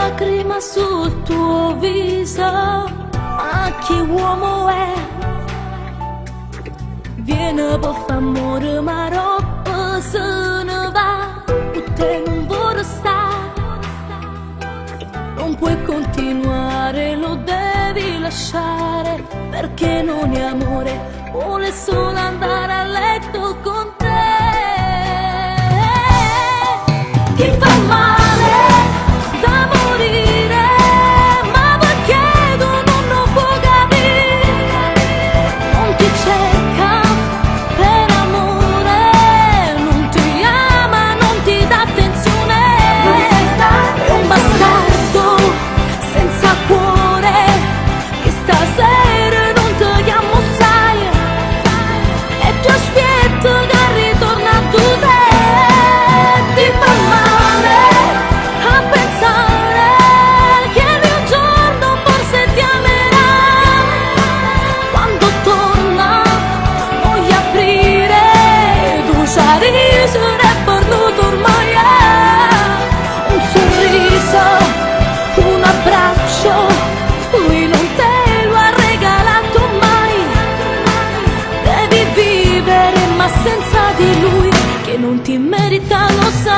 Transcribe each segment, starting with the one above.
lacrima sul tuo viso, ma che uomo è? Viene per fare amore ma roba se ne va, te non vuole stare, non puoi continuare, lo devi lasciare, perché non è amore, vuole solo andare a letto con te. Ti fa male da morire, ma perché tu non può capire, non ti cerca per amore, non ti ama, non ti dà attenzione, è un bastardo senza cuore, che stasera non ti chiamo sai, e ti aspetto che ritorna a tu te. Ti fa male a pensare che un giorno forse ti amerà, quando torna voglio aprire tu sorriso è perduto ormai, un sorriso, un abbraccio, lui non te lo ha regalato mai, devi vivere ma senza di lui, che non ti merita, lo sai.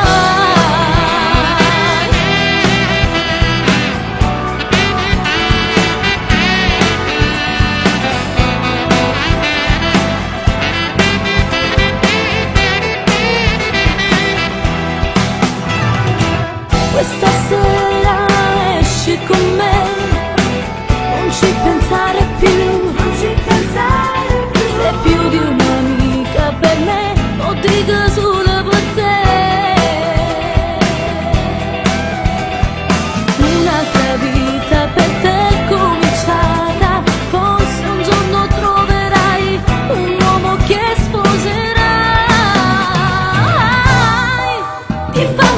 Questa sera esci con me, non ci pensare più, sei più di un'amica per me, lo dico solo per te. Un'altra vita per te è cominciata, forse un giorno troverai un uomo che sposerai. Ti fa